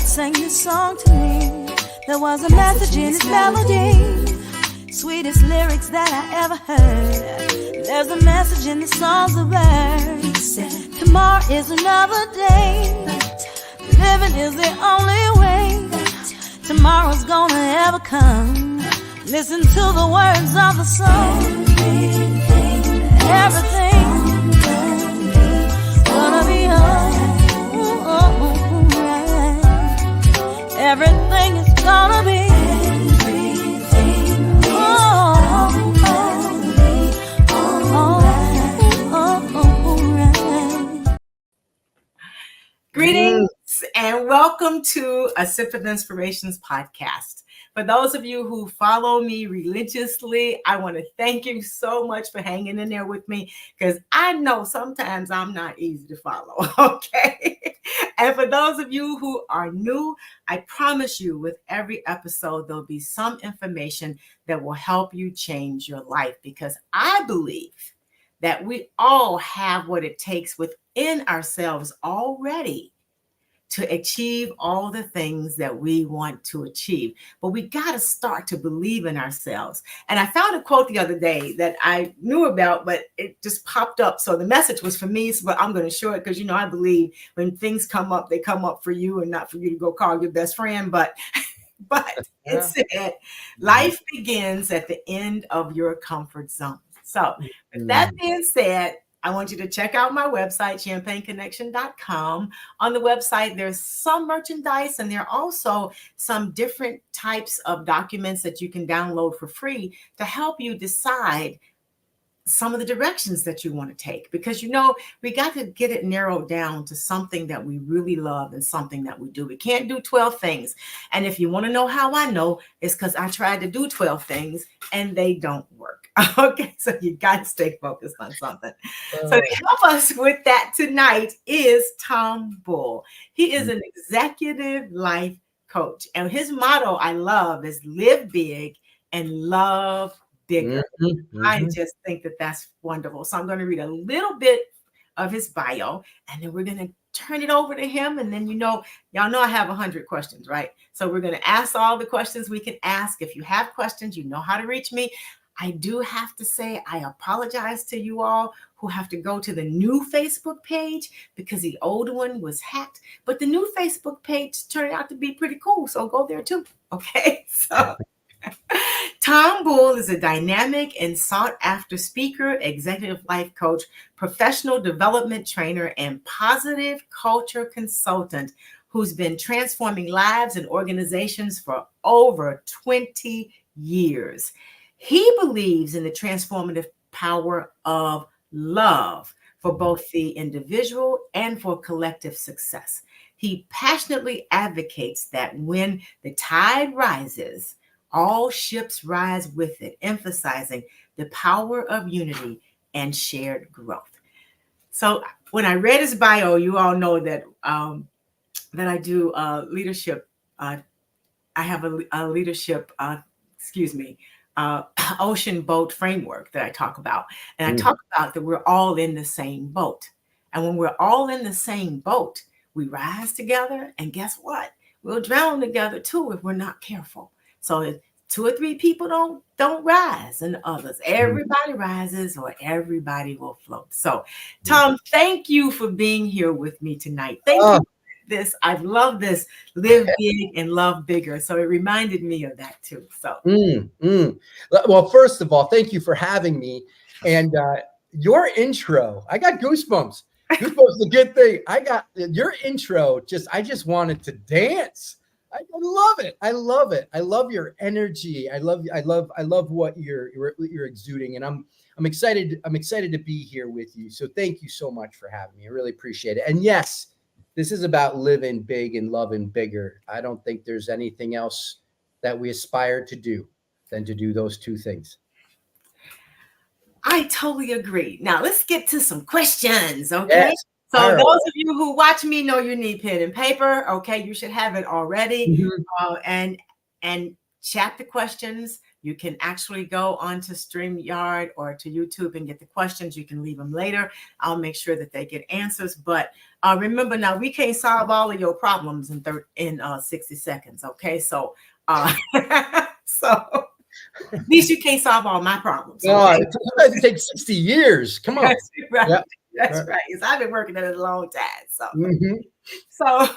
bird sang this song to me. There was a message in its melody, sweetest lyrics that I ever heard. There's a message in the songs of birds. Tomorrow is another day. Living is the only way. Tomorrow's gonna ever come. Listen to the words of the song. Everything's gonna be alright. Everything is gonna be. Greetings and welcome to A Sip of Inspirations podcast. For those of you who follow me religiously, I want to thank you so much for hanging in there with me, because I know sometimes I'm not easy to follow, okay? And for those of you who are new, I promise you with every episode, there'll be some information that will help you change your life, because I believe that we all have what it takes within ourselves already to achieve all the things that we want to achieve. But we got to start to believe in ourselves. And I found a quote the other day that I knew about, but it just popped up. So the message was for me, but I'm going to show it because, you know, I believe when things come up, they come up for you and not for you to go call your best friend. But it said, life begins at the end of your comfort zone. So with that being said, I want you to check out my website, champagneconnection.com. On the website, there's some merchandise, and there are also some different types of documents that you can download for free to help you decide some of the directions that you want to take. Because, you know, we got to get it narrowed down to something that we really love and something that we do. We can't do 12 things. And if you want to know how I know, it's because I tried to do 12 things and they don't work. Okay, so you got to stay focused on something. So to help us with that tonight is Tom Bull. He is an executive life coach. And his motto I love is live big and love bigger. I just think that that's wonderful. So I'm going to read a little bit of his bio, and then we're going to turn it over to him. And then, you know, y'all know I have 100 questions, right? So we're going to ask all the questions we can ask. If you have questions, you know how to reach me. I do have to say, I apologize to you all who have to go to the new Facebook page because the old one was hacked. But the new Facebook page turned out to be pretty cool. So go there too. Okay. So Tom Bull is a dynamic and sought after speaker, executive life coach, professional development trainer, and positive culture consultant who's been transforming lives and organizations for over 20 years. He believes in the transformative power of love for both the individual and for collective success. He passionately advocates that when the tide rises, all ships rise with it, emphasizing the power of unity and shared growth. So when I read his bio, you all know that that I do leadership. I have a leadership, ocean boat framework that I talk about. And I talk about that we're all in the same boat. And when we're all in the same boat, we rise together. And guess what? We'll drown together too if we're not careful. So if 2 or 3 people don't rise and others, everybody rises or everybody will float. So Tom, thank you for being here with me tonight. Thank you. This I love this live big and love bigger, so it reminded me of that too. So well, first of all, thank you for having me. And your intro, I got goosebumps. Goosebumps is a good thing. I got your intro. I just wanted to dance. I love it. I love it. I love your energy. I love what you're exuding, and I'm excited. I'm excited to be here with you. So thank you so much for having me. I really appreciate it. And yes, this is about living big and loving bigger. I don't think there's anything else that we aspire to do than to do those two things. I totally agree. Now let's get to some questions, okay? Yes. So those of you who watch me know you need pen and paper, okay? You should have it already. And chat the questions. You can actually go onto StreamYard or to YouTube and get the questions. You can leave them later. I'll make sure that they get answers. But remember, now we can't solve all of your problems in 60 seconds. Okay, so so at least you can't solve all my problems. Okay? Sometimes it takes 60 years. Come on. That's right. Yep. That's right. Because I've been working at it a long time. So,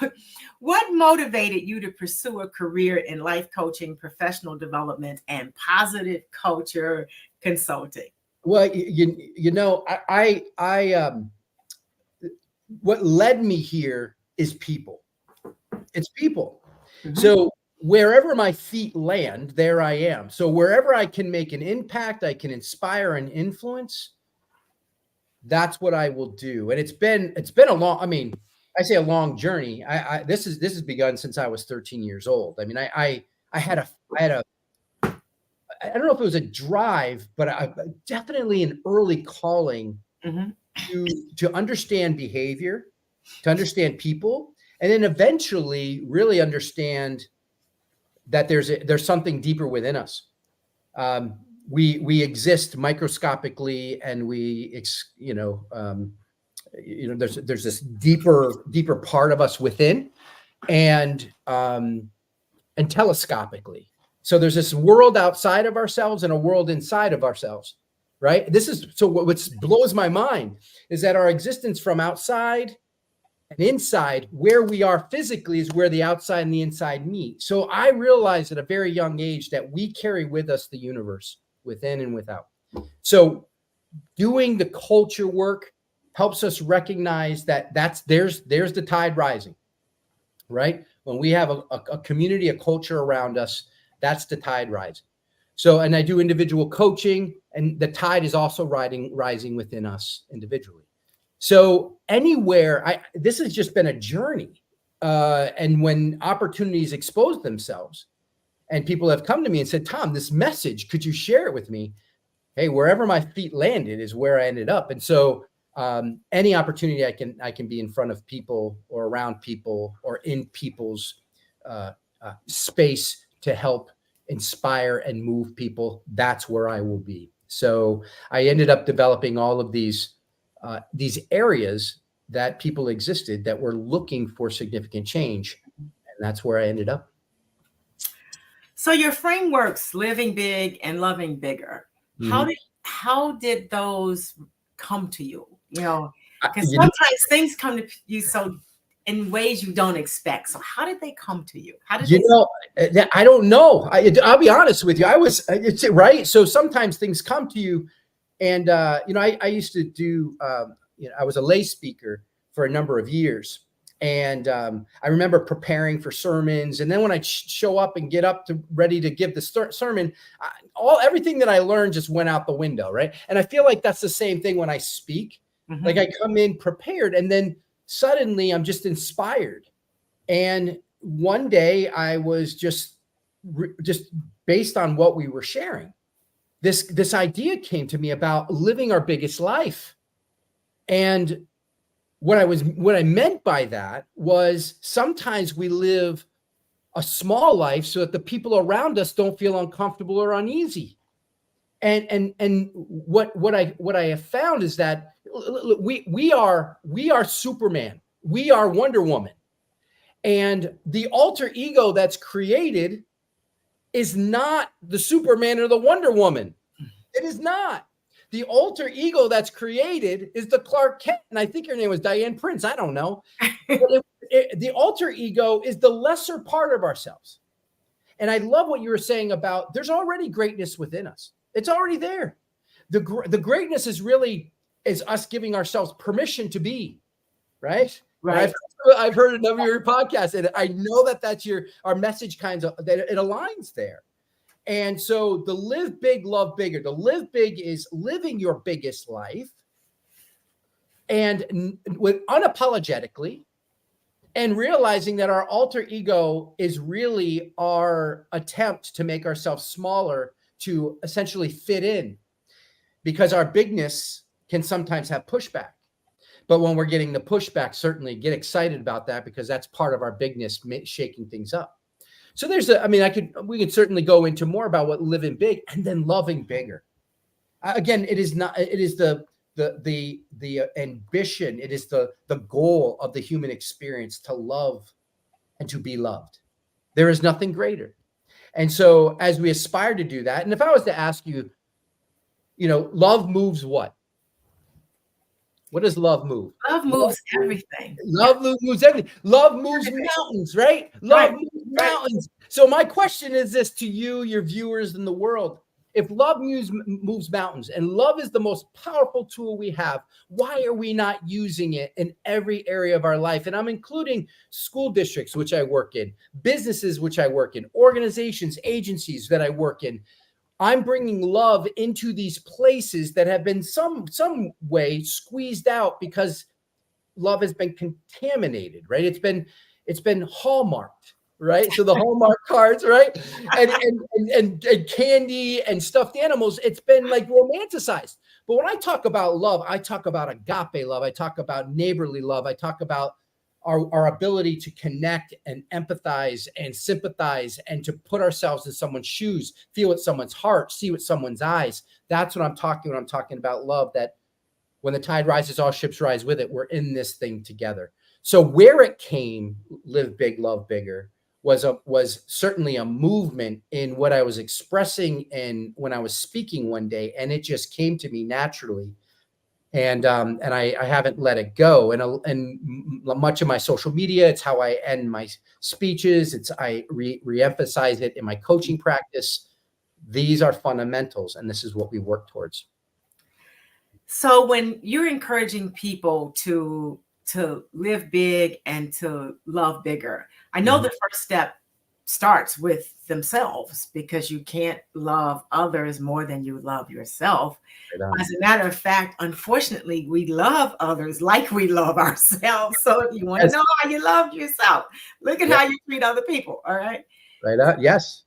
what motivated you to pursue a career in life coaching, professional development, and positive culture consulting? Well, what led me here is people. It's people. Mm-hmm. So wherever my feet land, there I am. So wherever I can make an impact, I can inspire and influence. That's what I will do. And it's been a long, I say a long journey. This has begun since I was 13 years old. I mean, I had a I don't know if it was a drive, but definitely an early calling to understand behavior, to understand people, and then eventually really understand that there's something deeper within us. We exist microscopically, and there's this deeper part of us within, and telescopically. So there's this world outside of ourselves and a world inside of ourselves, right? What blows my mind is that our existence from outside and inside, where we are physically, is where the outside and the inside meet. So I realized at a very young age that we carry with us the universe within and without. So doing the culture work helps us recognize that there's the tide rising, right? When we have a community, a culture around us, that's the tide rising. So, and I do individual coaching, and the tide is also rising within us individually. So anywhere, this has just been a journey. And when opportunities expose themselves and people have come to me and said, Tom, this message, could you share it with me? Hey, wherever my feet landed is where I ended up. And so any opportunity I can be in front of people or around people or in people's space to help inspire and move people, that's where I will be. So I ended up developing all of these areas that people existed that were looking for significant change. And that's where I ended up. So your frameworks, living big and loving bigger, how did those come to you? Because sometimes things come to you in ways you don't expect. So how did they come to you? I don't know. I'll be honest with you. It's right. So sometimes things come to you, and I used to do. I was a lay speaker for a number of years, and I remember preparing for sermons. And then when I show up and get up ready to give the sermon, everything that I learned just went out the window, right? And I feel like that's the same thing when I speak. Like I come in prepared, and then suddenly I'm just inspired. And one day I was just based on what we were sharing, this idea came to me about living our biggest life. And what I meant by that was sometimes we live a small life so that the people around us don't feel uncomfortable or uneasy. And what I have found is that we are Superman, we are Wonder Woman, and the alter ego that's created is not the Superman or the Wonder Woman. It is not. The alter ego that's created is the Clark Kent, and I think her name was Diane Prince. I don't know. But the alter ego is the lesser part of ourselves. And I love what you were saying about there's already greatness within us. It's already there. The greatness is us giving ourselves permission to be, right? Right. I've heard a number of your podcasts, and I know that that's our message that it aligns there. And so the live big, love bigger. The live big is living your biggest life and unapologetically, and realizing that our alter ego is really our attempt to make ourselves smaller to essentially fit in, because our bigness can sometimes have pushback. But when we're getting the pushback, certainly get excited about that, because that's part of our bigness shaking things up. So we could certainly go into more about what living big and then loving bigger. Again, it is the ambition. It is the goal of the human experience to love and to be loved. There is nothing greater. And so as we aspire to do that, and if I was to ask you, love moves what? What does love move? Love moves everything. Love moves everything. Love moves mountains, right? Love moves mountains. So my question is this to you, your viewers in the world. If love moves mountains and love is the most powerful tool we have, why are we not using it in every area of our life? And I'm including school districts, which I work in, businesses, which I work in, organizations, agencies that I work in. I'm bringing love into these places that have been some way squeezed out because love has been contaminated, right? It's been hallmarked. Right. So the Hallmark cards, right. And candy and stuffed animals, it's been like romanticized. But when I talk about love, I talk about agape love. I talk about neighborly love. I talk about our ability to connect and empathize and sympathize and to put ourselves in someone's shoes, feel with someone's heart, see with someone's eyes. That's what I'm talking when I'm talking about love, that when the tide rises, all ships rise with it. We're in this thing together. So where it came, live big, love bigger, was certainly a movement in what I was expressing and when I was speaking one day, and it just came to me naturally, and I haven't let it go. And much of my social media, it's how I end my speeches. I reemphasize it in my coaching practice. These are fundamentals, and this is what we work towards. So when you're encouraging people to live big and to love bigger, I know the first step starts with themselves, because you can't love others more than you love yourself. As a matter of fact, unfortunately, we love others like we love ourselves. So if you want to know how you love yourself, look at how you treat other people. All right. Right. Yes.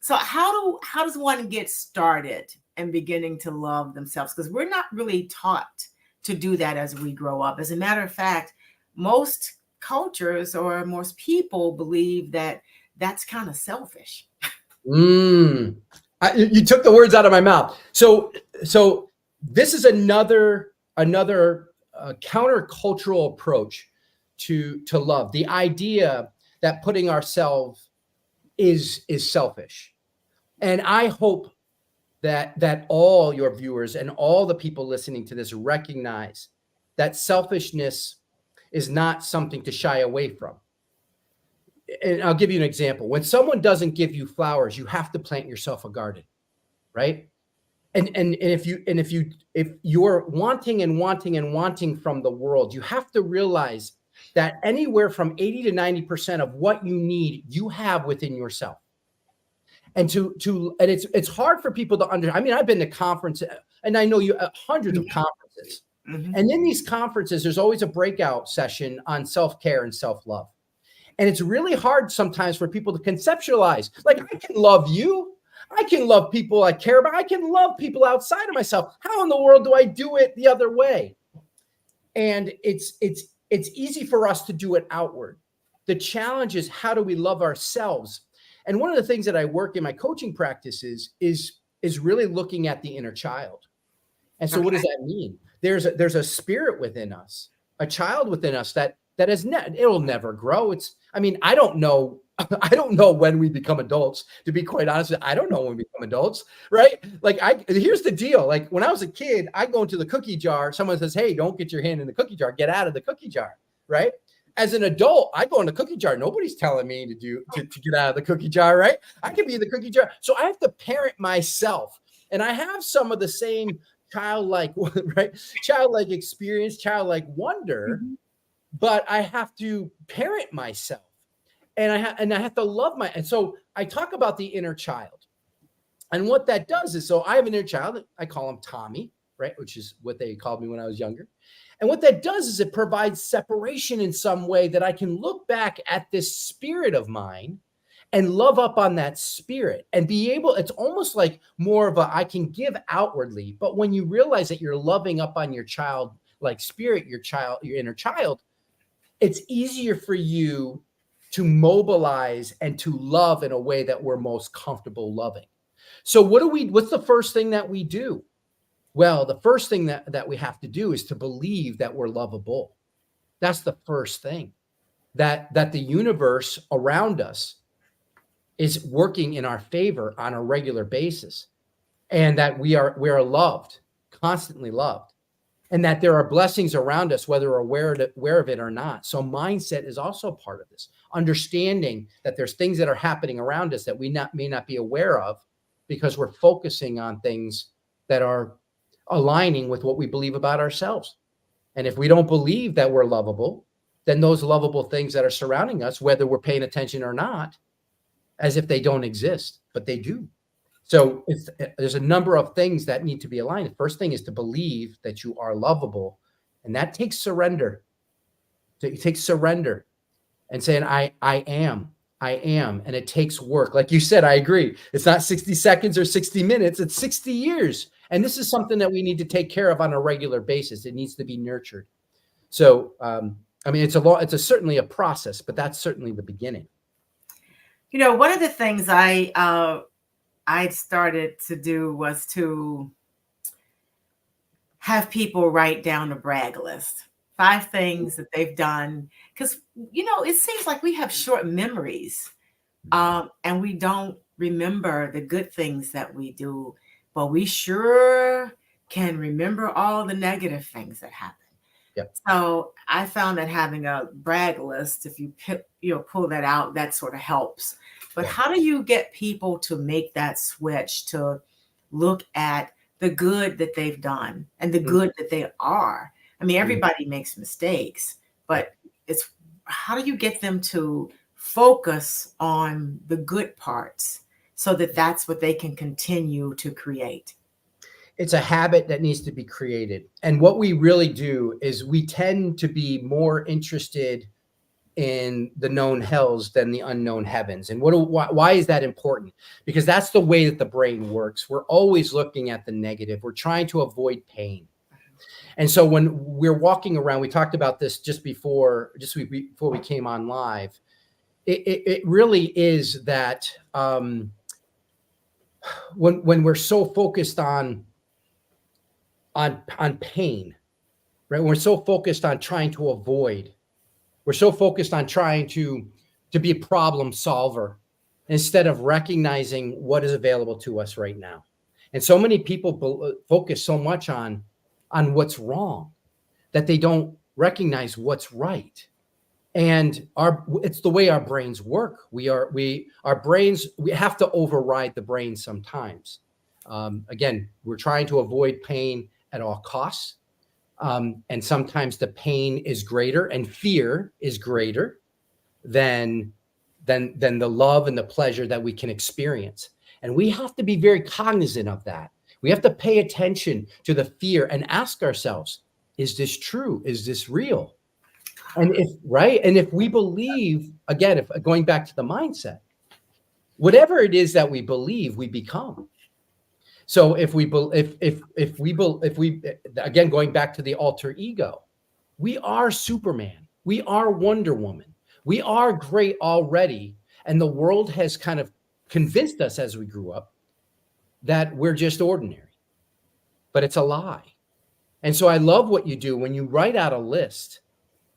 So how does one get started in beginning to love themselves? Because we're not really taught to do that as we grow up. As a matter of fact, most cultures or most people believe that that's kind of selfish. You took the words out of my mouth. So this is another countercultural approach to love. The idea that putting ourselves is selfish. And I hope that all your viewers and all the people listening to this recognize that selfishness is not something to shy away from. And I'll give you an example. When someone doesn't give you flowers, you have to plant yourself a garden, right? And if you're wanting from the world, you have to realize that anywhere from 80 to 90% of what you need, you have within yourself. And it's hard for people to understand. I mean, I've been to conferences, and I know you hundreds of conferences. Mm-hmm. And in these conferences, there's always a breakout session on self-care and self-love. And it's really hard sometimes for people to conceptualize, like, I can love you. I can love people I care about. I can love people outside of myself. How in the world do I do it the other way? And it's easy for us to do it outward. The challenge is, how do we love ourselves? And one of the things that I work in my coaching practices is really looking at the inner child. And so what does that mean? There's a spirit within us, a child within us that it'll never grow. I don't know when we become adults, to be quite honest. I don't know when we become adults, right? Here's the deal. Like, when I was a kid, I go into the cookie jar. Someone says, "Hey, don't get your hand in the cookie jar. Get out of the cookie jar," right? As an adult, I go in the cookie jar. Nobody's telling me to get out of the cookie jar, right? I can be in the cookie jar. So I have to parent myself. And I have some of the same childlike experience, childlike wonder, but I have to parent myself. And I have to love and so I talk about the inner child. And what that does is, so I have an inner child. I call him Tommy, right? Which is what they called me when I was younger. And what that does is it provides separation in some way, that I can look back at this spirit of mine and love up on that spirit and be able, it's almost like more of I can give outwardly. But when you realize that you're loving up on your child, like spirit, your inner child, it's easier for you to mobilize and to love in a way that we're most comfortable loving. So what's the first thing that we do? Well, the first thing that we have to do is to believe that we're lovable. That's the first thing, that the universe around us is working in our favor on a regular basis, and that we are loved, constantly loved, and that there are blessings around us, whether we're aware of it or not. So mindset is also part of this, understanding that there's things that are happening around us that we may not be aware of, because we're focusing on things that are aligning with what we believe about ourselves. And if we don't believe that we're lovable, then those lovable things that are surrounding us, whether we're paying attention or not, as if they don't exist, but they do. So there's a number of things that need to be aligned. The first thing is to believe that you are lovable, and that takes surrender. It takes surrender and saying, I am, and it takes work. Like you said, I agree. It's not 60 seconds or 60 minutes, it's 60 years. And this is something that we need to take care of on a regular basis. It needs to be nurtured. So, I mean, it's certainly a process, but that's certainly the beginning. You know, one of the things I started to do was to have people write down a brag list, 5 things that they've done. Because, you know, it seems like we have short memories, and we don't remember the good things that we do, but we sure can remember all the negative things that happen. Yep. So I found that having a brag list, if you pull that out, that sort of helps. But how do you get people to make that switch to look at the good that they've done and the good that they are? I mean, everybody makes mistakes, but it's how do you get them to focus on the good parts so that that's what they can continue to create? It's a habit that needs to be created. And what we really do is we tend to be more interested in the known hells than the unknown heavens. And why is that important? Because that's the way that the brain works. We're always looking at the negative. We're trying to avoid pain. And so when we're walking around, we talked about this just before we came on live. It really is that when we're so focused on pain, right? When we're so focused on trying to avoid, we're so focused on trying to be a problem solver instead of recognizing what is available to us right now. And so many people focus so much on what's wrong that they don't recognize what's right. And it's the way our brains work. We have to override the brain sometimes. Again, we're trying to avoid pain at all costs. And sometimes the pain is greater and fear is greater than the love and the pleasure that we can experience. And we have to be very cognizant of that. We have to pay attention to the fear and ask ourselves, is this true? Is this real? And if we believe, again, if going back to the mindset, whatever it is that we believe, we become. So if we again, going back to the alter ego, we are Superman, we are Wonder Woman, we are great already. And the world has kind of convinced us as we grew up that we're just ordinary, but it's a lie. And so I love what you do when you write out a list.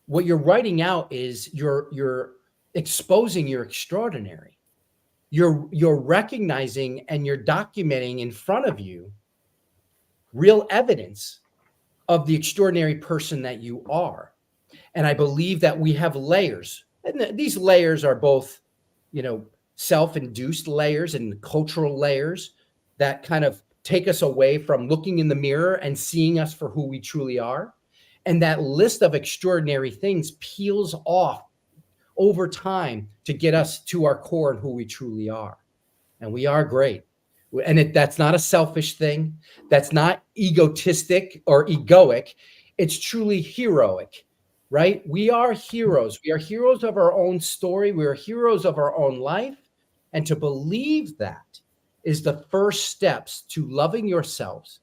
What you're writing out is you're exposing your extraordinary. You're recognizing and you're documenting in front of you real evidence of the extraordinary person that you are. And I believe that we have layers, and these layers are both, self-induced layers and cultural layers that kind of take us away from looking in the mirror and seeing us for who we truly are. And that list of extraordinary things peels off over time to get us to our core and who we truly are. And we are great. And that's not a selfish thing. That's not egotistic or egoic. It's truly heroic, right? We are heroes. We are heroes of our own story. We are heroes of our own life. And to believe that is the first steps to loving yourselves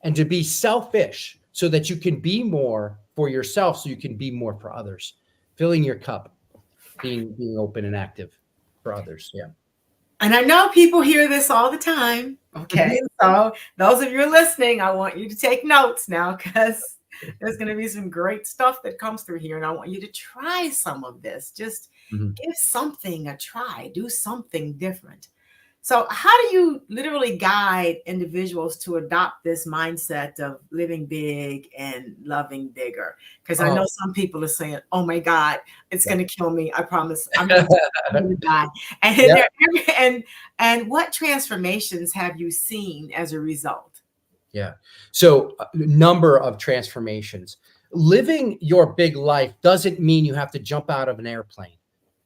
and to be selfish so that you can be more for yourself, so you can be more for others. Filling your cup. being open and active for others. Yeah. And I know people hear this all the time. Okay. So those of you listening, I want you to take notes now, because there's going to be some great stuff that comes through here. And I want you to try some of this. Just give something a try. Do something different. So how do you literally guide individuals to adopt this mindset of living big and loving bigger? Because I know some people are saying, oh my God, it's going to kill me. I promise I'm going to die. And what transformations have you seen as a result? Yeah. So a number of transformations. Living your big life doesn't mean you have to jump out of an airplane.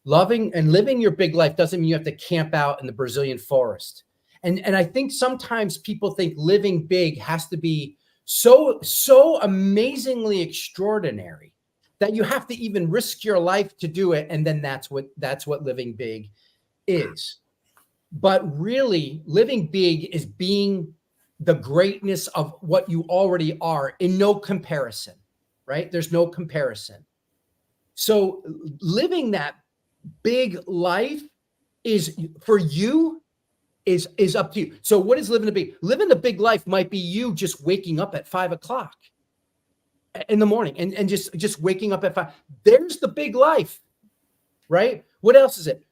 Loving and living your big life doesn't mean you have to camp out in the Brazilian forest. And I think sometimes people think living big has to be so amazingly extraordinary that you have to even risk your life to do it. And then that's what living big is. But really, living big is being the greatness of what you already are in no comparison, right? There's no comparison. So living that big life is for you is up to you. So what is living the big life might be you just waking up at 5 o'clock in the morning and just waking up at 5. There's the big life, right? What else is it?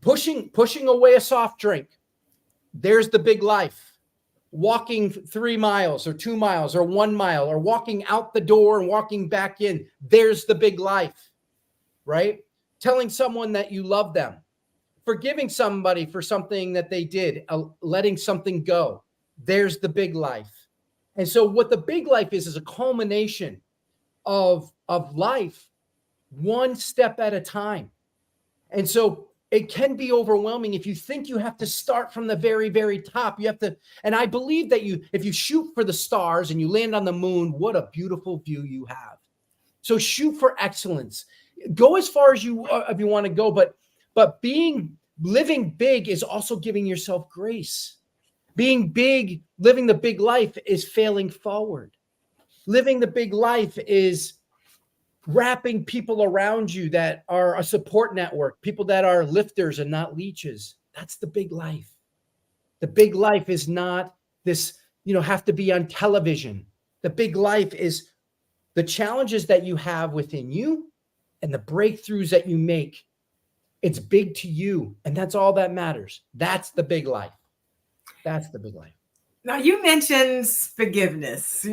Pushing away a soft drink. There's the big life. Walking 3 miles or 2 miles or 1 mile, or walking out the door and walking back in. There's the big life, right? Telling someone that you love them, forgiving somebody for something that they did, letting something go. There's the big life. And so what the big life is a culmination of life, one step at a time. And so it can be overwhelming if you think you have to start from the very, very top. You have to, and I believe that if you shoot for the stars and you land on the moon, what a beautiful view you have. So shoot for excellence. Go as far as you if you want to go, but living big is also giving yourself grace. Being big, living the big life is failing forward. Living the big life is wrapping people around you that are a support network, people that are lifters and not leeches. That's the big life. The big life is not this, have to be on television. The big life is the challenges that you have within you and the breakthroughs that you make. It's big to you, and that's all that matters. That's the big life. That's the big life. Now, you mentioned forgiveness,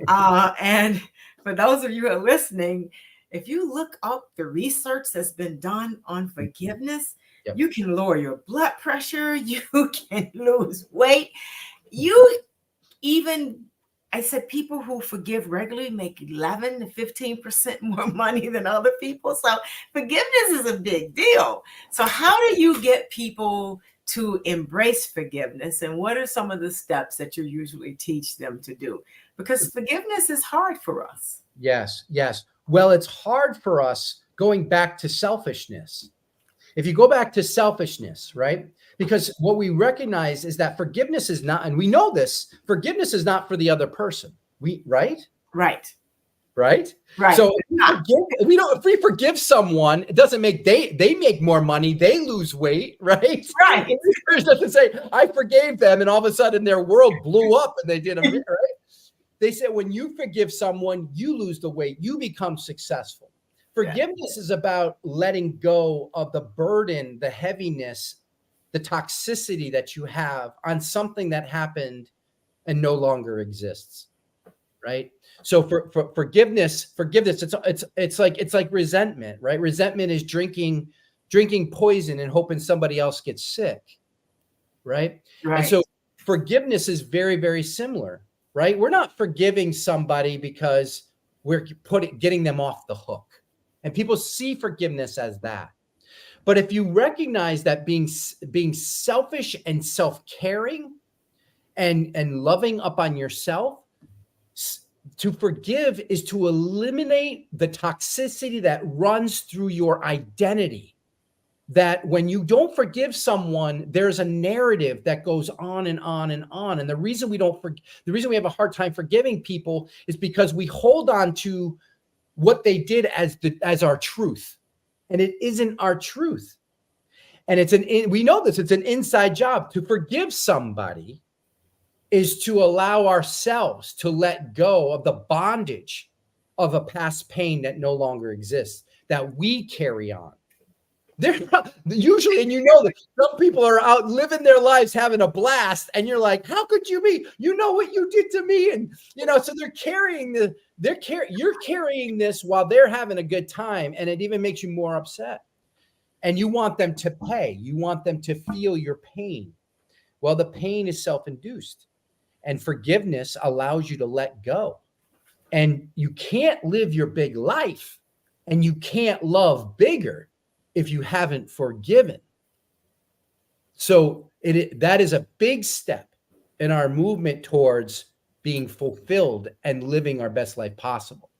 and for those of you who are listening, if you look up the research that's been done on forgiveness, you can lower your blood pressure, you can lose weight. I said people who forgive regularly make 11 to 15% more money than other people. So forgiveness is a big deal. So how do you get people to embrace forgiveness? And what are some of the steps that you usually teach them to do? Because forgiveness is hard for us. Yes. Well, it's hard for us going back to selfishness. If you go back to selfishness, right? Because what we recognize is that forgiveness is not, and we know this, forgiveness is not for the other person. Right? Right. So if we forgive someone, it doesn't make they make more money, they lose weight, right? Right. It doesn't say I forgave them and all of a sudden their world blew up and they did a right. They said when you forgive someone, you lose the weight, you become successful. Forgiveness is about letting go of the burden, the heaviness, the toxicity that you have on something that happened and no longer exists, right? So for forgiveness, it's like resentment, right? Resentment is drinking poison and hoping somebody else gets sick, right? And so forgiveness is very, very similar, right? We're not forgiving somebody because we're getting them off the hook. And people see forgiveness as that. But if you recognize that being selfish and self-caring and loving up on yourself, to forgive is to eliminate the toxicity that runs through your identity. That when you don't forgive someone, there's a narrative that goes on and on and on. And the reason we have a hard time forgiving people is because we hold on to what they did as our truth. and it isn't our truth. And we know this, it's an inside job. To forgive somebody is to allow ourselves to let go of the bondage of a past pain that no longer exists, that we carry on. They're not, usually, and you know that some people are out living their lives having a blast, and you're like, how could you be? You know what you did to me, and so you're carrying this while they're having a good time, and it even makes you more upset. And you want them to pay. You want them to feel your pain. Well, the pain is self-induced, and forgiveness allows you to let go. And you can't live your big life, and you can't love bigger if you haven't forgiven. So that is a big step in our movement towards being fulfilled and living our best life possible.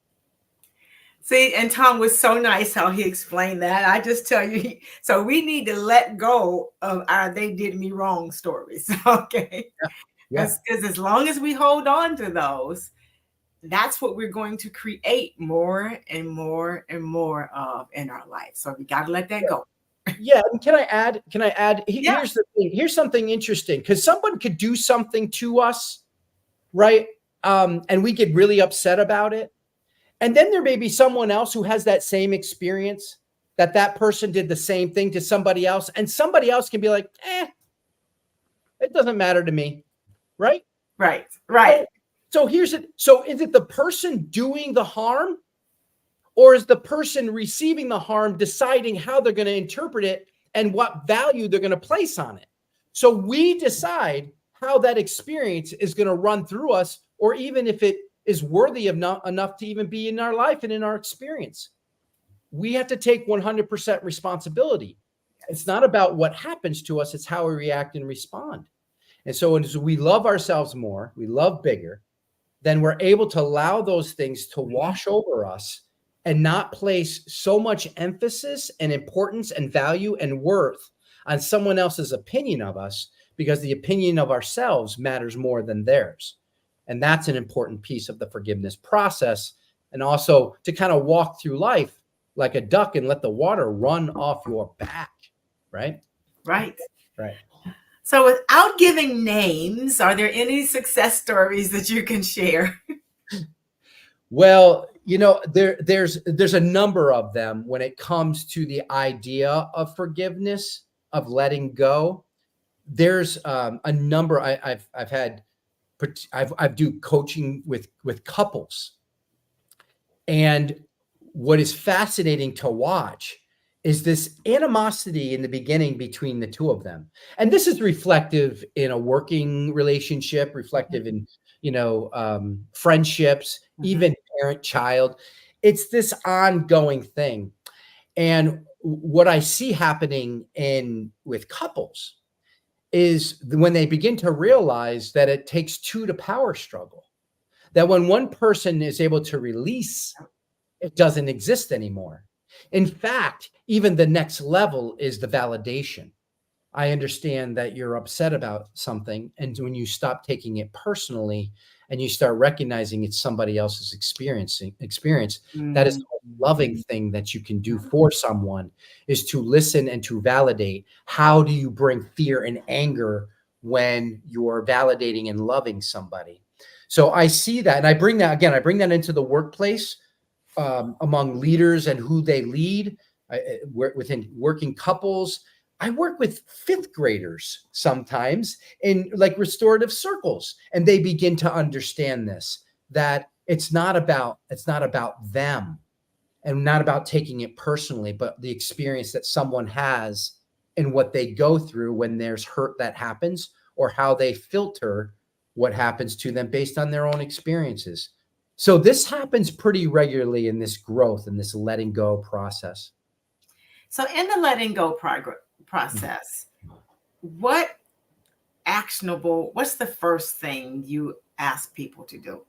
See, and Tom was so nice how he explained that. I just tell you, so we need to let go of our "they did me wrong" stories, okay? Because as long as we hold on to those, that's what we're going to create more and more and more of in our life. So we got to let that go. Yeah. And can I add? Here's the thing. Here's something interesting, because someone could do something to us, right? And we get really upset about it. And then there may be someone else who has that same experience, that person did the same thing to somebody else, and somebody else can be like, it doesn't matter to me. Right? Right. So here's it. So is it the person doing the harm, or is the person receiving the harm deciding how they're going to interpret it and what value they're going to place on it? So we decide how that experience is going to run through us, or even if it is worthy of enough to even be in our life and in our experience. We have to take 100% responsibility. It's not about what happens to us. It's how we react and respond. And so as we love ourselves more, we love bigger, then we're able to allow those things to wash over us and not place so much emphasis and importance and value and worth on someone else's opinion of us, because the opinion of ourselves matters more than theirs. And that's an important piece of the forgiveness process. And also to kind of walk through life like a duck and let the water run off your back. Right. So without giving names, are there any success stories that you can share? Well, there's a number of them when it comes to the idea of forgiveness, of letting go. There's a number. I do coaching with couples, and what is fascinating to watch is this animosity in the beginning between the two of them. And this is reflective in a working relationship, reflective in, friendships, even parent-child. It's this ongoing thing. And what I see happening with couples is when they begin to realize that it takes two to power struggle, that when one person is able to release, it doesn't exist anymore. In fact, even the next level is the validation. I understand that you're upset about something. And when you stop taking it personally and you start recognizing it's somebody else's experience, that is the loving thing that you can do for someone, is to listen and to validate. How do you bring fear and anger when you're validating and loving somebody? So I see that. And I bring that into the workplace, among leaders and who they lead, within working couples. I work with fifth graders sometimes in like restorative circles, and they begin to understand this, that it's not about them and not about taking it personally, but the experience that someone has and what they go through when there's hurt that happens, or how they filter what happens to them based on their own experiences. So this happens pretty regularly in this growth and this letting go process. So in the letting go process, what's the first thing you ask people to do?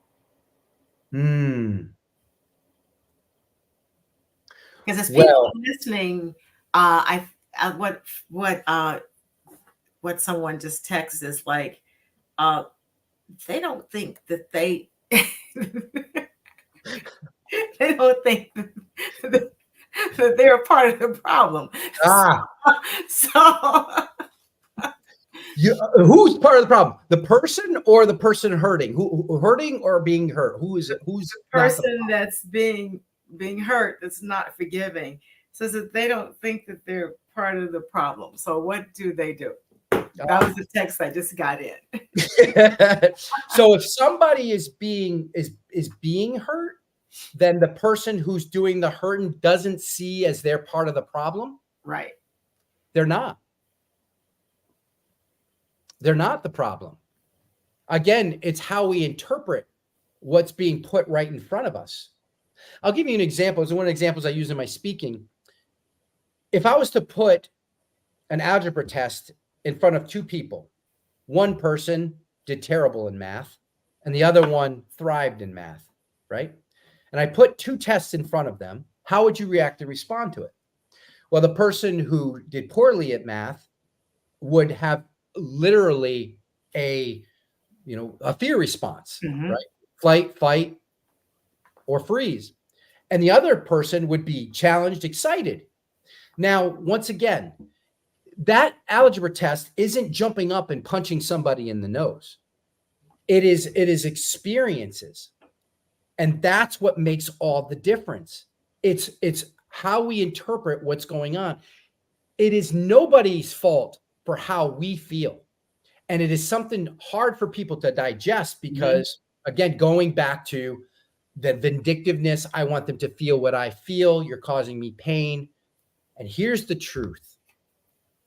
Because as people are listening, what someone just texted is like, they don't think that they don't think that they're a part of the problem. Ah, So who's part of the problem? The person or the person hurting? Who hurting or being hurt? Who is it? Who's the person that's being hurt, that's not forgiving, says that they don't think that they're part of the problem. So what do they do? That was the text I just got in. So if somebody is being hurt, then the person who's doing the hurting doesn't see as they're part of the problem. Right. They're not. They're not the problem. Again, it's how we interpret what's being put right in front of us. I'll give you an example. It's one of the examples I use in my speaking. If I was to put an algebra test in front of two people, one person did terrible in math and the other one thrived in math, right? And I put two tests in front of them, how would you react and respond to it? Well, the person who did poorly at math would have literally a fear response, right? Flight, fight, or freeze. And the other person would be challenged, excited. Now, once again, that algebra test isn't jumping up and punching somebody in the nose. It is experiences. And that's what makes all the difference. It's how we interpret what's going on. It is nobody's fault for how we feel. And it is something hard for people to digest because, again, going back to the vindictiveness, I want them to feel what I feel. You're causing me pain. And here's the truth.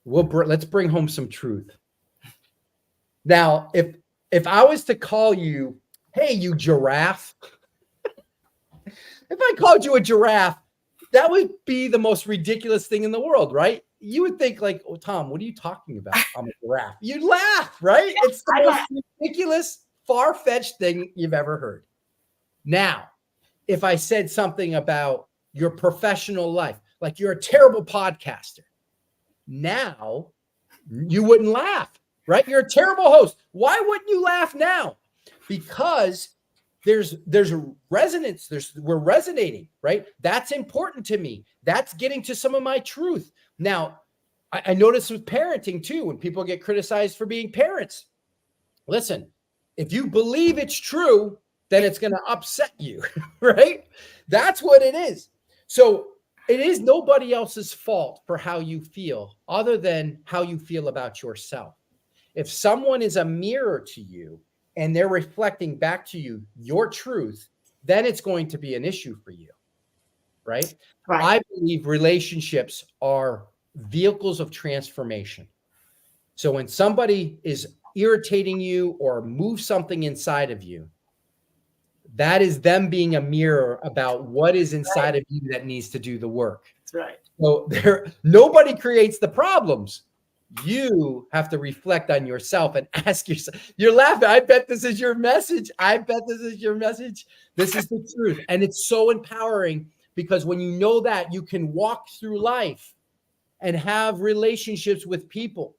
Let's bring home some truth. Now, if I was to call you, hey, you giraffe, if I called you a giraffe, that would be the most ridiculous thing in the world, right? You would think like, oh, Tom, what are you talking about? I'm a giraffe. You'd laugh, right? It's the most ridiculous, far-fetched thing you've ever heard. Now, if I said something about your professional life, like you're a terrible podcaster, now you wouldn't laugh, right? You're a terrible host. Why wouldn't you laugh now? Because there's a resonance. We're resonating, right? That's important to me. That's getting to some of my truth. Now, I notice with parenting too, when people get criticized for being parents. Listen, if you believe it's true, then it's going to upset you, right? That's what it is. So it is nobody else's fault for how you feel other than how you feel about yourself. If someone is a mirror to you and they're reflecting back to you your truth, then it's going to be an issue for you, right? I believe relationships are vehicles of transformation. So when somebody is irritating you or moves something inside of you, that is them being a mirror about what is inside of you that needs to do the work. That's right. So nobody creates the problems. You have to reflect on yourself and ask yourself. You're laughing. I bet this is your message. This is the truth. And it's so empowering because when you know that, you can walk through life and have relationships with people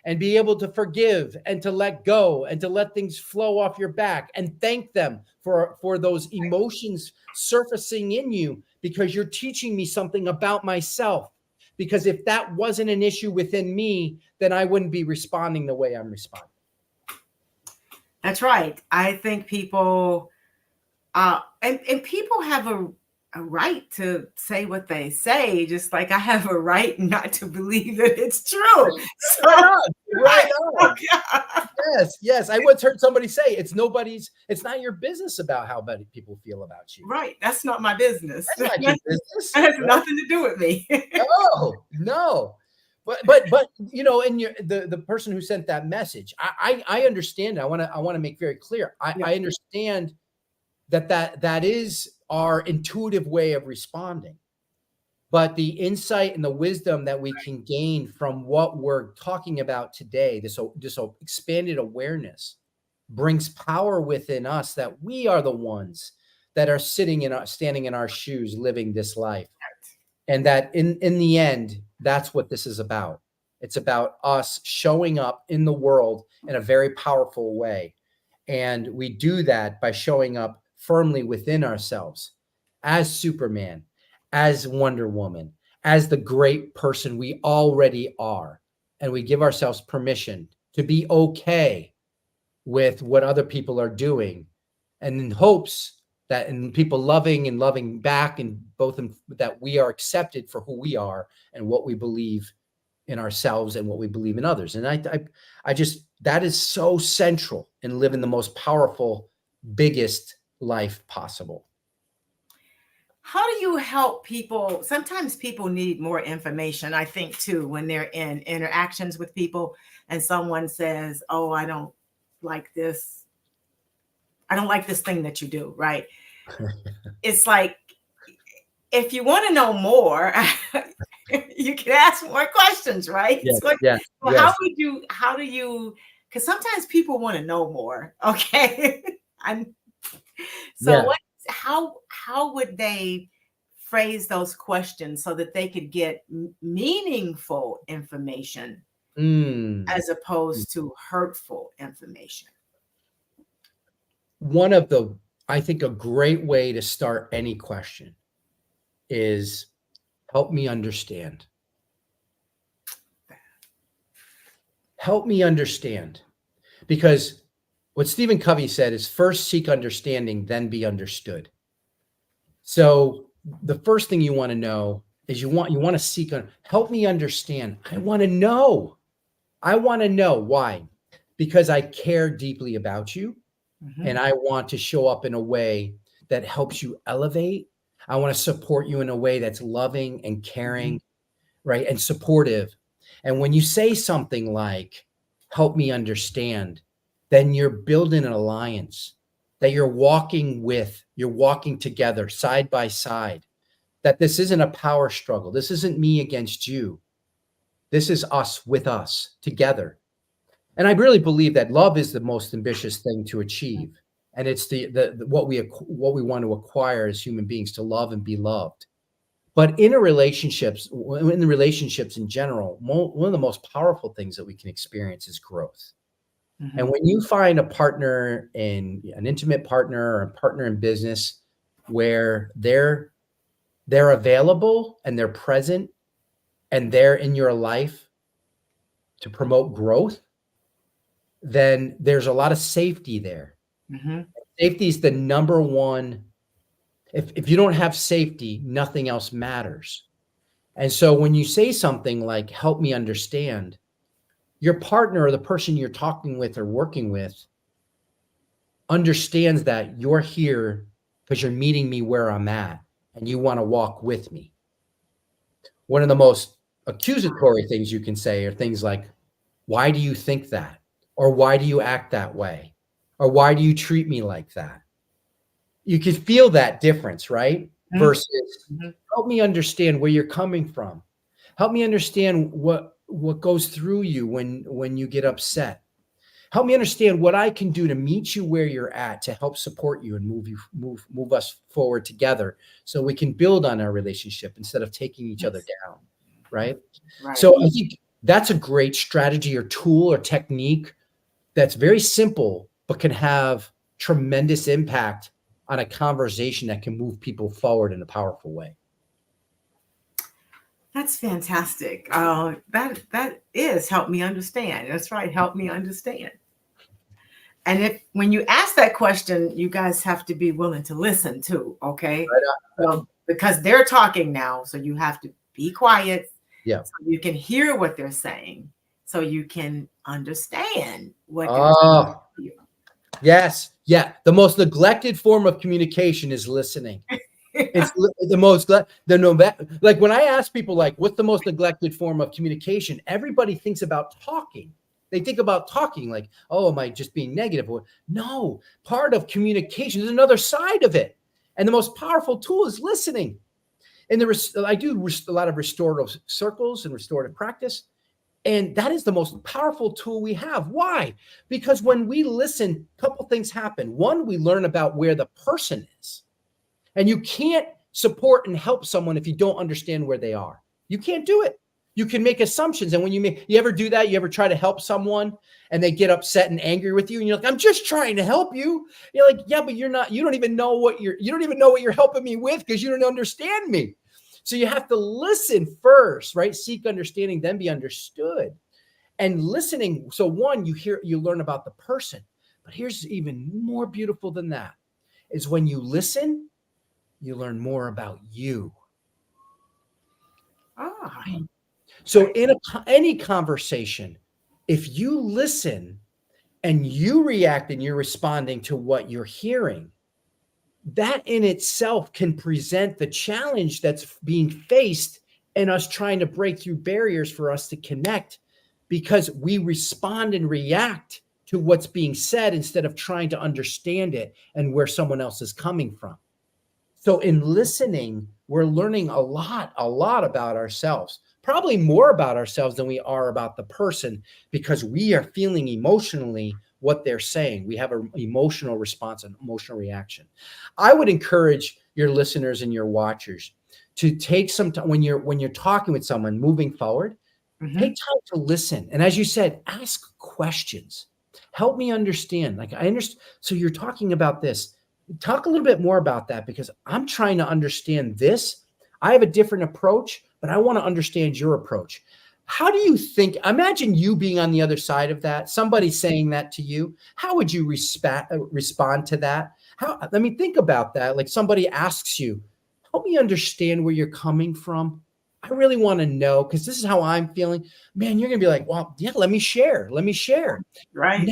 and be able to forgive and to let go and to let things flow off your back and thank them for those emotions surfacing in you because you're teaching me something about myself. Because if that wasn't an issue within me, then I wouldn't be responding the way I'm responding. That's right. I think people, and people have a right to say what they say, just like I have a right not to believe that it's true. Right on. Yes. I once heard somebody say it's not your business about how people feel about you. Right. That's not my business. That's not your business. That has nothing to do with me. No. But and the person who sent that message, I understand. I want to make very clear. I understand that is our intuitive way of responding. But the insight and the wisdom that we can gain from what we're talking about today, this expanded awareness, brings power within us that we are the ones that are standing in our shoes, living this life. And that in the end, that's what this is about. It's about us showing up in the world in a very powerful way. And we do that by showing up firmly within ourselves as Superman, as Wonder Woman, as the great person we already are. And we give ourselves permission to be okay with what other people are doing, and in hopes that in people loving and loving back, and that we are accepted for who we are and what we believe in ourselves and what we believe in others. And I just, that is so central in living the most powerful, biggest life possible. How do you help people? Sometimes people need more information, I think, too, when they're in interactions with people and someone says, oh, I don't like this. I don't like this thing that you do, right? It's like, if you want to know more, you can ask more questions, right? Yes, So, yes, so yes. how do you, because sometimes people want to know more, okay? Yeah. How would they phrase those questions so that they could get meaningful information as opposed to hurtful information? I think a great way to start any question is help me understand. Help me understand. Because what Stephen Covey said is first seek understanding, then be understood. So the first thing you want to know is you want to seek help me understand. I want to know. Why? Because I care deeply about you. And I want to show up in a way that helps you elevate. I want to support you in a way that's loving and caring, right? And supportive. And when you say something like, help me understand, then you're building an alliance that you're walking together side by side, that this isn't a power struggle. This isn't me against you. This is us with us together. And I really believe that love is the most ambitious thing to achieve. And it's what we want to acquire as human beings, to love and be loved. But in the relationships in general, one of the most powerful things that we can experience is growth. And when you find a partner, an intimate partner or a partner in business where they're available and they're present and they're in your life to promote growth, then there's a lot of safety there. Safety is the number one. If you don't have safety, nothing else matters. And so when you say something like, help me understand, your partner or the person you're talking with or working with understands that you're here because you're meeting me where I'm at and you want to walk with me. One of the most accusatory things you can say are things like, why do you think that? Or why do you act that way? Or why do you treat me like that? You can feel that difference, right? Versus help me understand where you're coming from. Help me understand what goes through you when you get upset. Help me understand what I can do to meet you where you're at, to help support you and move us forward together so we can build on our relationship instead of taking each other down, right? So I think that's a great strategy or tool or technique that's very simple, but can have tremendous impact on a conversation that can move people forward in a powerful way. That's fantastic. That is help me understand. That's right. Help me understand. And when you ask that question, you guys have to be willing to listen too. Okay. So, because they're talking now, so you have to be quiet. Yeah. So you can hear what they're saying, so you can understand what they're saying. Yes. Yeah. The most neglected form of communication is listening. It's the most, like when I ask people, like, what's the most neglected form of communication? Everybody thinks about talking. They think about talking like, oh, am I just being negative? No, part of communication is another side of it. And the most powerful tool is listening. And I do a lot of restorative circles and restorative practice. And that is the most powerful tool we have. Why? Because when we listen, a couple things happen. One, we learn about where the person is. And you can't support and help someone if you don't understand where they are. You can't do it. You can make assumptions. And when you ever do that, you ever try to help someone and they get upset and angry with you and you're like, I'm just trying to help you. You're like, yeah, but you don't even know what you're helping me with because you don't understand me. So you have to listen first, right? Seek understanding, then be understood. And listening, so one, you learn about the person. But here's even more beautiful than that, is when you listen, you learn more about you. Ah, So in any conversation, if you listen and you react and you're responding to what you're hearing, that in itself can present the challenge that's being faced and us trying to break through barriers for us to connect, because we respond and react to what's being said instead of trying to understand it and where someone else is coming from. So in listening, we're learning a lot about ourselves, probably more about ourselves than we are about the person, because we are feeling emotionally what they're saying. We have an emotional response, an emotional reaction. I would encourage your listeners and your watchers to take some time when you're talking with someone moving forward, take time to listen. And as you said, ask questions. Help me understand. Like, I understand. So you're talking about this. Talk a little bit more about that, because I'm trying to understand this. I have a different approach, but I want to understand your approach. How do you think? Imagine you being on the other side of that, somebody saying that to you. How would you respond to that? Think about that. Like, somebody asks you, help me understand where you're coming from. I really want to know, because this is how I'm feeling. Man, you're going to be like, well, yeah, let me share. right.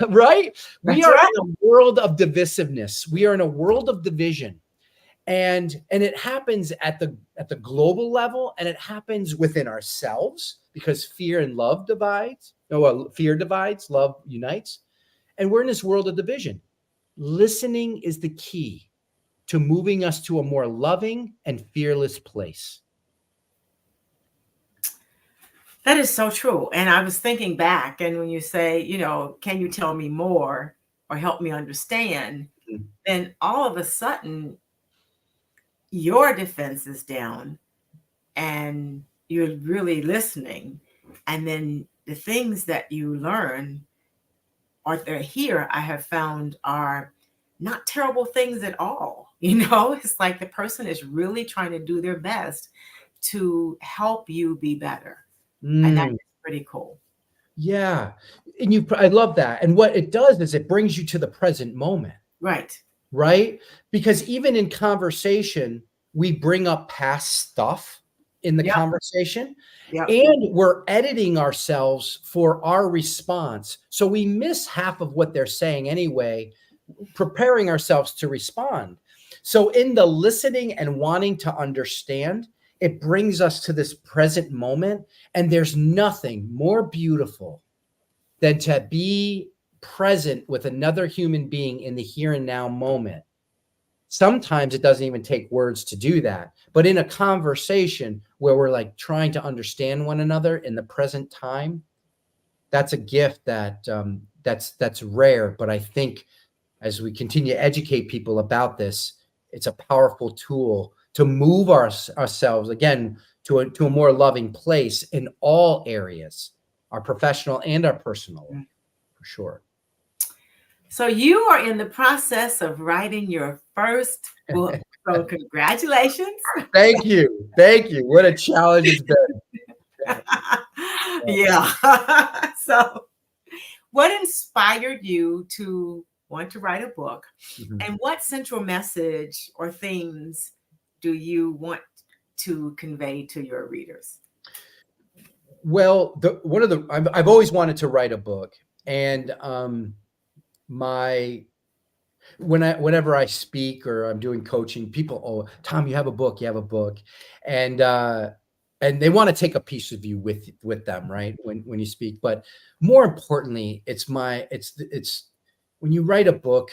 Right? We That's are right. in a world of divisiveness. We are in a world of division. And it happens at the global level, and it happens within ourselves, because fear and love divides. No, well, fear divides, love unites. And we're in this world of division. Listening is the key to moving us to a more loving and fearless place. That is so true. And I was thinking back, and when you say, can you tell me more or help me understand? Then all of a sudden, your defense is down and you're really listening. And then the things that you learn or they're here, I have found, are not terrible things at all. It's like the person is really trying to do their best to help you be better. And that's pretty cool. Yeah. And I love that. And what it does is it brings you to the present moment. Right? Because even in conversation, we bring up past stuff in the conversation, and we're editing ourselves for our response. So we miss half of what they're saying anyway, preparing ourselves to respond. So in the listening and wanting to understand, it brings us to this present moment. And there's nothing more beautiful than to be present with another human being in the here and now moment. Sometimes it doesn't even take words to do that. But in a conversation where we're like trying to understand one another in the present time, that's a gift that's rare. But I think as we continue to educate people about this, it's a powerful tool to move ourselves again to a more loving place in all areas, our professional and our personal, for sure. So you are in the process of writing your first book. So congratulations. Thank you. What a challenge it's been. Yeah. So what inspired you to want to write a book? And what central message or themes do you want to convey to your readers? Well, I've always wanted to write a book, and whenever I speak or I'm doing coaching, people, oh, Tom, you have a book, and they want to take a piece of you with them, right? When you speak, but more importantly, it's when you write a book,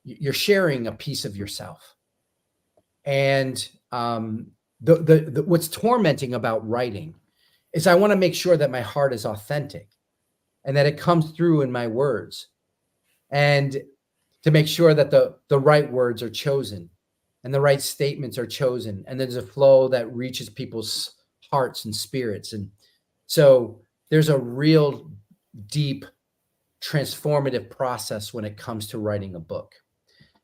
you're sharing a piece of yourself, and what's tormenting about writing is I want to make sure that my heart is authentic and that it comes through in my words, and to make sure that the right words are chosen and the right statements are chosen, and there's a flow that reaches people's hearts and spirits. And so there's a real deep transformative process when it comes to writing a book.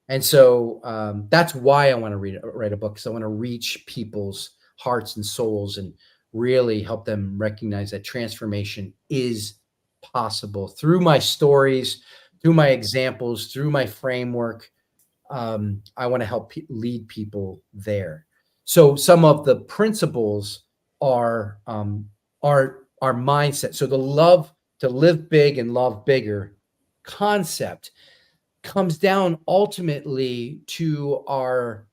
And so that's why I want to write a book, because I want to reach people's hearts and souls and really help them recognize that transformation is possible through my stories, through my examples, through my framework. I want to help lead people there. So some of the principles are our mindset. So to live big and love bigger concept comes down ultimately to our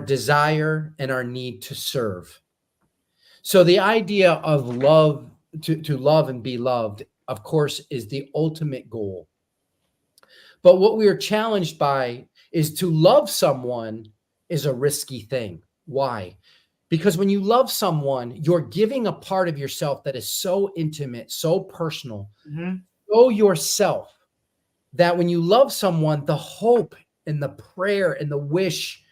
desire and our need to serve. So the idea of love, to love and be loved, of course, is the ultimate goal. But what we are challenged by is to love someone is a risky thing. Why? Because when you love someone, you're giving a part of yourself that is so intimate, so personal, so yourself, that when you love someone, the hope and the prayer and the wish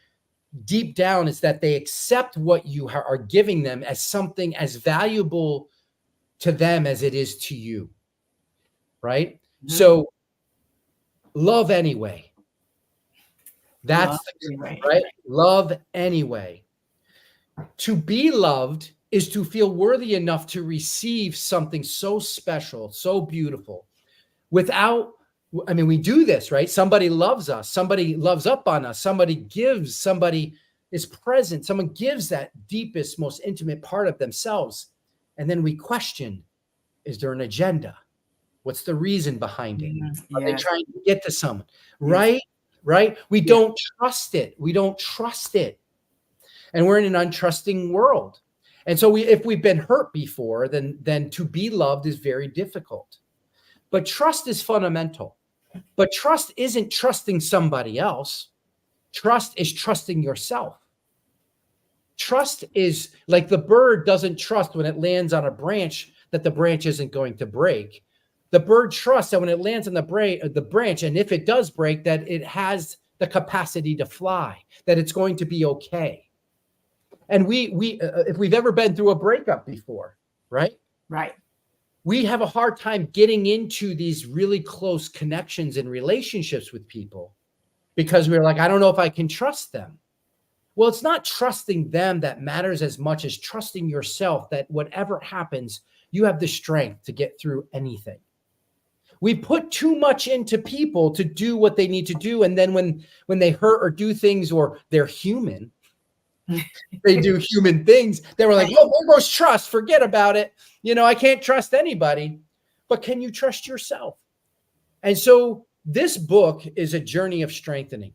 deep down is that they accept what you are giving them as something as valuable to them as it is to you, right? So love anyway. That's right. Love anyway. To be loved is to feel worthy enough to receive something so special, so beautiful, without, I mean, we do this, right? Somebody loves us. Somebody loves up on us. Somebody gives, somebody is present. Someone gives that deepest, most intimate part of themselves. And then we question, is there an agenda? What's the reason behind it? Are they trying to get to someone? Right? Right? We don't trust it. We don't trust it. And we're in an untrusting world. And so if we've been hurt before, then to be loved is very difficult. But trust is fundamental. But trust isn't trusting somebody else. Trust is trusting yourself. Trust is like the bird doesn't trust when it lands on a branch that the branch isn't going to break. The bird trusts that when it lands on the branch, and if it does break, that it has the capacity to fly, that it's going to be okay. And we if we've ever been through a breakup before, right? Right. We have a hard time getting into these really close connections and relationships with people because we're like, I don't know if I can trust them. Well, it's not trusting them that matters as much as trusting yourself that whatever happens, you have the strength to get through anything. We put too much into people to do what they need to do. And then when they hurt or do things, or they're human, they do human things, they were like, oh, there goes trust. Forget about it. You know, I can't trust anybody. But can you trust yourself? And so this book is a journey of strengthening.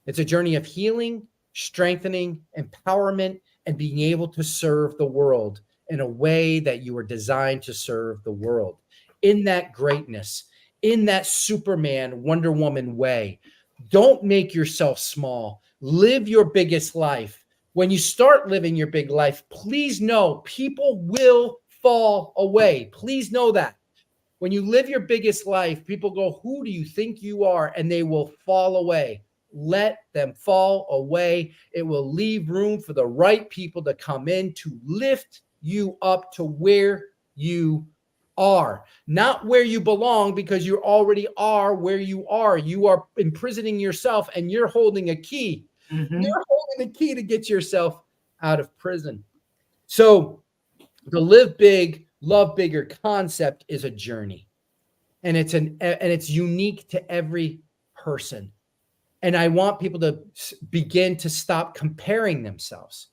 It's a journey of healing, strengthening, empowerment, and being able to serve the world in a way that you were designed to serve the world. In that greatness, in that Superman, Wonder Woman way. Don't make yourself small. Live your biggest life. When you start living your big life, please know people will fall away. Please know that. When you live your biggest life, people go, who do you think you are? And they will fall away. Let them fall away. It will leave room for the right people to come in to lift you up to where you are, not where you belong, because you already are where you are. You are imprisoning yourself and you're holding a key. You're holding the key to get yourself out of prison. So the live big, love bigger concept is a journey, and it's unique to every person. And I want people to begin to stop comparing themselves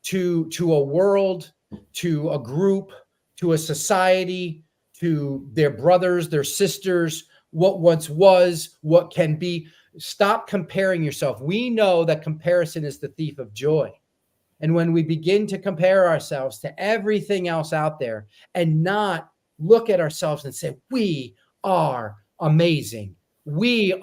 to a world, to a group, to a society, to their brothers, their sisters, what once was, what can be. Stop comparing yourself. We know that comparison is the thief of joy. And when we begin to compare ourselves to everything else out there and not look at ourselves and say, we are amazing. We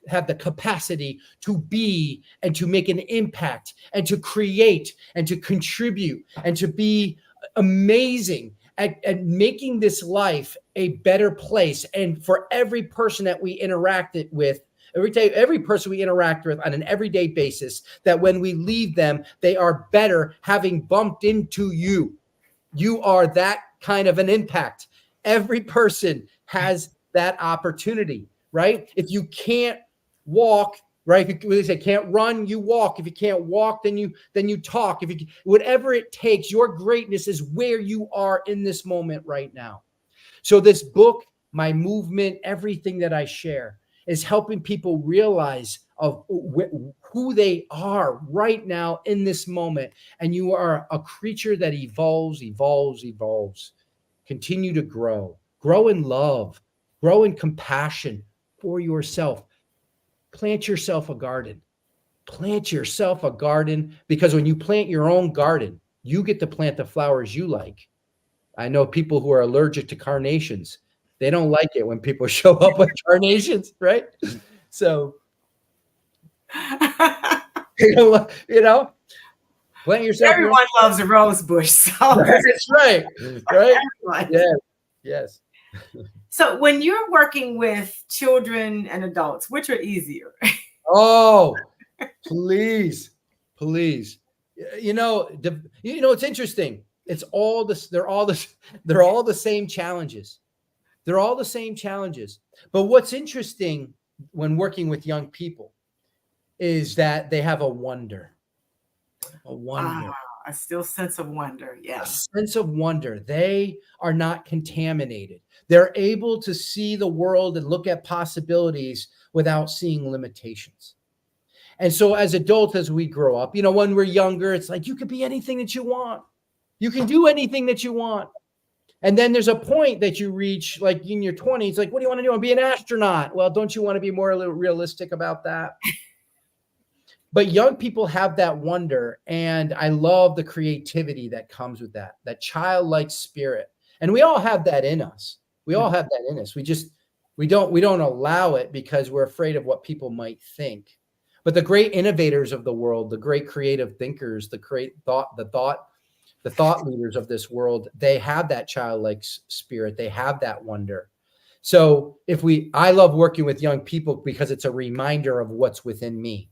have the capacity to be and to make an impact and to create and to contribute and to be amazing at making this life a better place. And for every person that we interact with, every person we interact with on an everyday basis, that when we leave them, they are better having bumped into you. You are that kind of an impact. Every person has that opportunity, right? If you can't walk right? If you, they say can't run, you walk. If you can't walk, then you talk. If you, whatever it takes, your greatness is where you are in this moment right now. So this book, my movement, everything that I share is helping people realize of who they are right now in this moment. And you are a creature that evolves. Continue to grow in love, grow in compassion for yourself. Plant yourself a garden. Because when you plant your own garden, you get to plant the flowers you like. I know people who are allergic to carnations. They don't like it when people show up with carnations, right? So, plant yourself. Everyone loves a rose bush. So that's right. Right? Yes. So when you're working with children and adults, which are easier? Oh, please. It's interesting. It's all this. They're all the same challenges. But what's interesting when working with young people is that they have a wonder. A still sense of wonder. Yeah. A sense of wonder. They are not contaminated. They're able to see the world and look at possibilities without seeing limitations. And so as adults, as we grow up, when we're younger, it's like you could be anything that you want. You can do anything that you want. And then there's a point that you reach, like in your 20s, like, what do you want to do? I want to be an astronaut. Well, don't you want to be more realistic about that? But young people have that wonder. And I love the creativity that comes with that childlike spirit. And we all have that in us. We don't allow it because we're afraid of what people might think. But the great innovators of the world, the great creative thinkers, the thought leaders of this world, they have that childlike spirit. They have that wonder. So I love working with young people because it's a reminder of what's within me.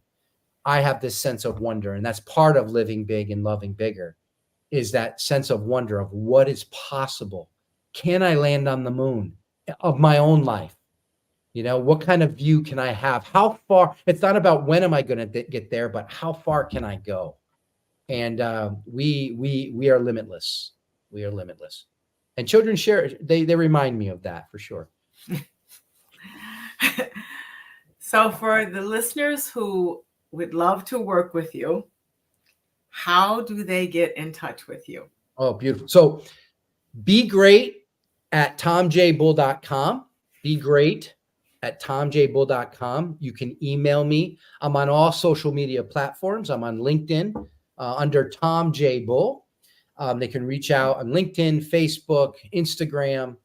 I have this sense of wonder, and that's part of living big and loving bigger, is that sense of wonder of what is possible. Can I land on the moon of my own life? What kind of view can I have? How far? It's not about when am I going to get there, but how far can I go? And we are limitless. We are limitless. And children they remind me of that for sure. So for the listeners who would love to work with you, how do they get in touch with you? Oh, beautiful. So be great at tomjbull.com. Be great at tomjbull.com. You can email me. I'm on all social media platforms. I'm on LinkedIn under Tom J. Bull. They can reach out on LinkedIn, Facebook, Instagram,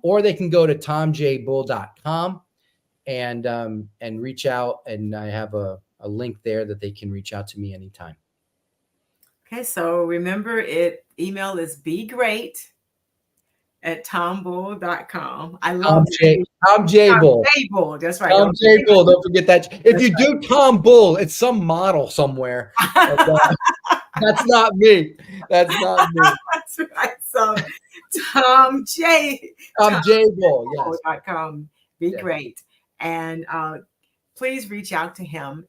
or they can go to tomjbull.com and reach out. And I have a link there that they can reach out to me anytime. Okay, so remember email is begreat@tombull.com. I love Tom J. Bull. Bull. That's right. Tom J. Bull. Don't forget that. If you do Tom Bull, it's some model somewhere. That's not me. That's right. So Tom J. Bull. Yes. Be great. And please reach out to him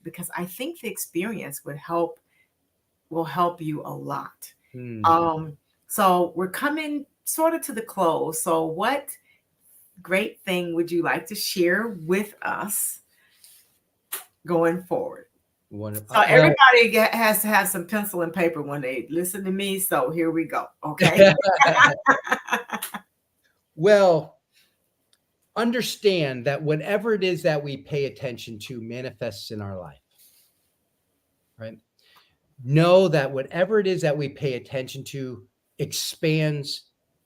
because I think the experience will help you a lot. So we're coming sort of to the close. So what great thing would you like to share with us going forward? Wonderful. So everybody has to have some pencil and paper when they listen to me. So here we go. Okay. Well, understand that whatever it is that we pay attention to manifests in our life, right? Know that whatever it is that we pay attention to expands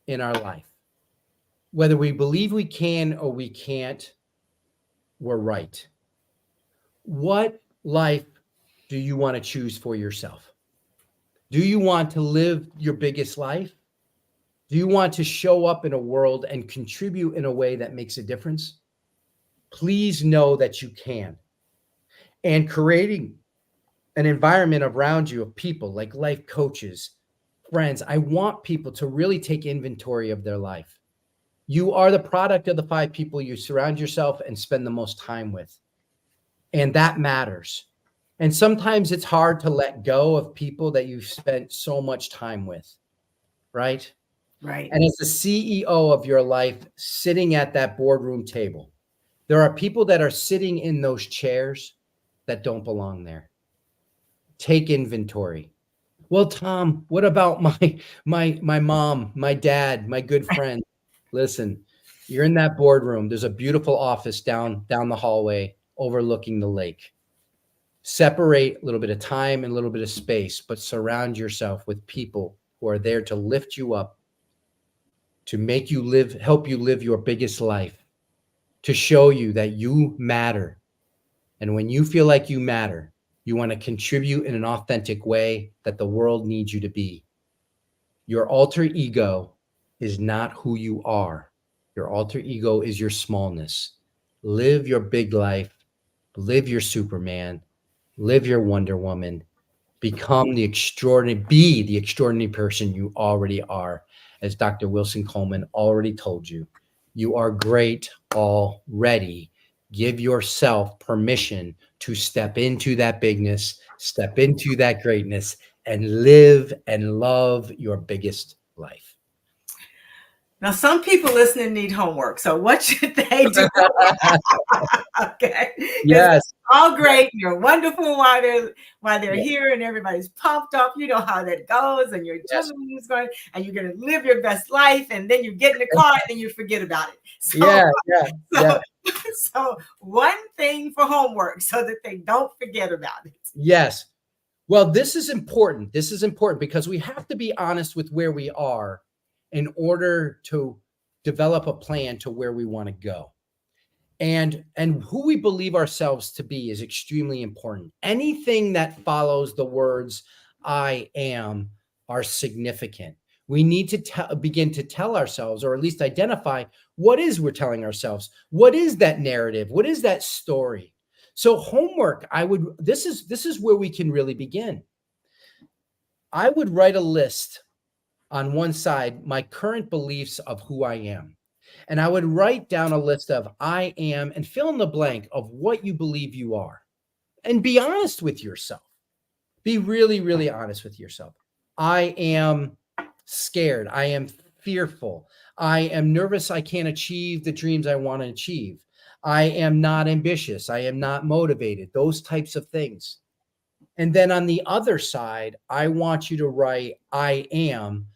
in our life. Whether we believe we can or we can't, we're right. What life do you want to choose for yourself? Do you want to live your biggest life? Do you want to show up in a world and contribute in a way that makes a difference? Please know that you can. And creating an environment around you of people like life coaches, friends, I want people to really take inventory of their life. You are the product of the 5 people you surround yourself and spend the most time with. And that matters. And sometimes it's hard to let go of people that you've spent so much time with, right? Right. And as the CEO of your life, sitting at that boardroom table, there are people that are sitting in those chairs that don't belong there. Take inventory. Well, Tom, what about my mom, my dad, my good friend? Listen, you're in that boardroom. There's a beautiful office down the hallway overlooking the lake. Separate a little bit of time and a little bit of space, but surround yourself with people who are there to lift you up, to make you live, help you live your biggest life, to show you that you matter. And when you feel like you matter, you want to contribute in an authentic way that the world needs you to be. Your alter ego is not who you are. Your alter ego is your smallness. Live your big life. Live your Superman. Live your Wonder Woman. Be the extraordinary person you already are. As Dr. Wilson-Coleman already told you, you are great already. Give yourself permission to step into that bigness, step into that greatness, and live and love your biggest life. Now, some people listening need homework. So what should they do? Okay. Yes. It's all great. You're wonderful while they're here and everybody's pumped up. You know how that goes, and your adrenaline is going, and you're going to live your best life, and then you get in the car and then you forget about it. So one thing for homework so that they don't forget about it. Yes. Well, this is important. This is important because we have to be honest with where we are in order to develop a plan to where we want to go. And who we believe ourselves to be is extremely important. Anything that follows the words I am are significant. We need to begin to tell ourselves, or at least identify what is we're telling ourselves. What is that narrative? What is that story? So homework, this is where we can really begin. I would write a list on one side, my current beliefs of who I am. And I would write down a list of I am and fill in the blank of what you believe you are. And be honest with yourself. Be really, really honest with yourself. I am scared. I am fearful. I am nervous. I can't achieve the dreams I want to achieve. I am not ambitious. I am not motivated. Those types of things. And then on the other side, I want you to write I am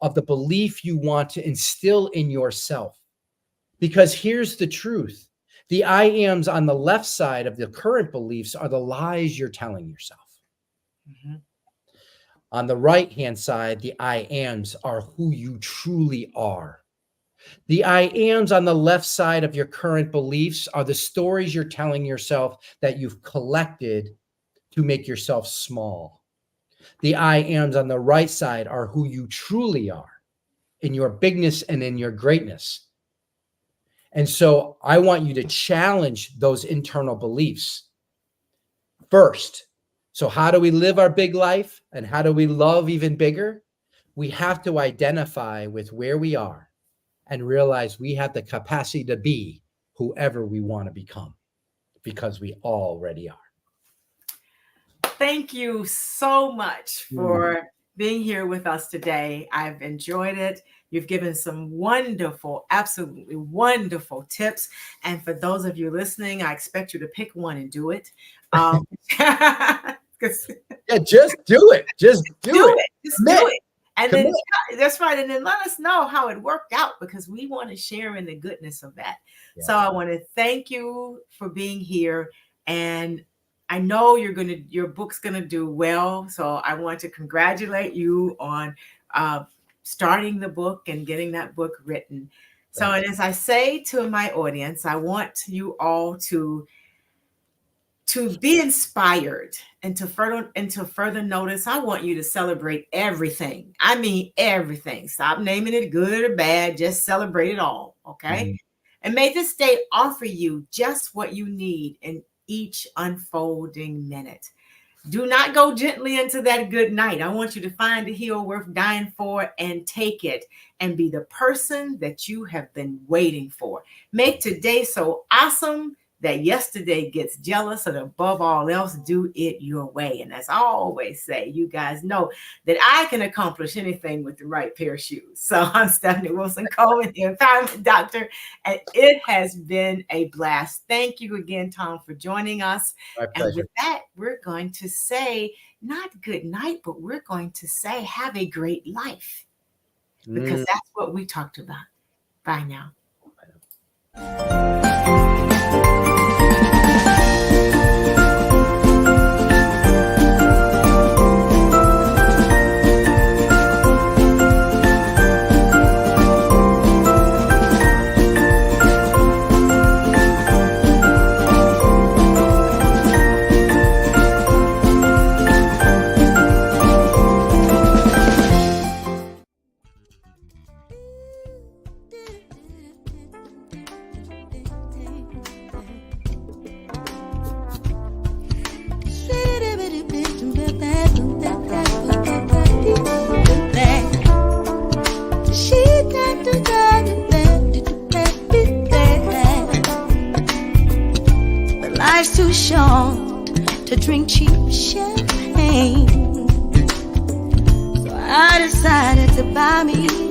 of the belief you want to instill in yourself. Because here's the truth. The I ams on the left side of the current beliefs are the lies you're telling yourself. Mm-hmm. On the right-hand side, the I ams are who you truly are. The I ams on the left side of your current beliefs are the stories you're telling yourself that you've collected to make yourself small. The I ams on the right side are who you truly are in your bigness and in your greatness. And so I want you to challenge those internal beliefs first. So how do we live our big life and how do we love even bigger? We have to identify with where we are and realize we have the capacity to be whoever we want to become because we already are. Thank you so much for being here with us today. I've enjoyed it. You've given some wonderful, absolutely wonderful tips. And for those of you listening, I expect you to pick one and do it. Yeah, just do it. Just do it. Just do it. And then that's right. And then let us know how it worked out because we want to share in the goodness of that. Yeah. So I want to thank you for being here. And I know your book's gonna do well. So I want to congratulate you on starting the book and getting that book written. So, and as I say to my audience, I want you all to be inspired and to further notice. I want you to celebrate everything. I mean, everything. Stop naming it good or bad. Just celebrate it all. Okay. Mm-hmm. And may this day offer you just what you need in each unfolding minute. Do not go gently into that good night. I want you to find a hill worth dying for and take it and be the person that you have been waiting for. Make today so awesome that yesterday gets jealous, and above all else, do it your way. And as I always say, you guys know that I can accomplish anything with the right pair of shoes. So I'm Stephanie Wilson-Coleman, the Empowerment Doctor, and it has been a blast. Thank you again, Tom, for joining us. My pleasure. And with that, we're going to say not good night, but we're going to say have a great life, because that's what we talked about. Bye now. Life's too short to drink cheap champagne, so I decided to buy me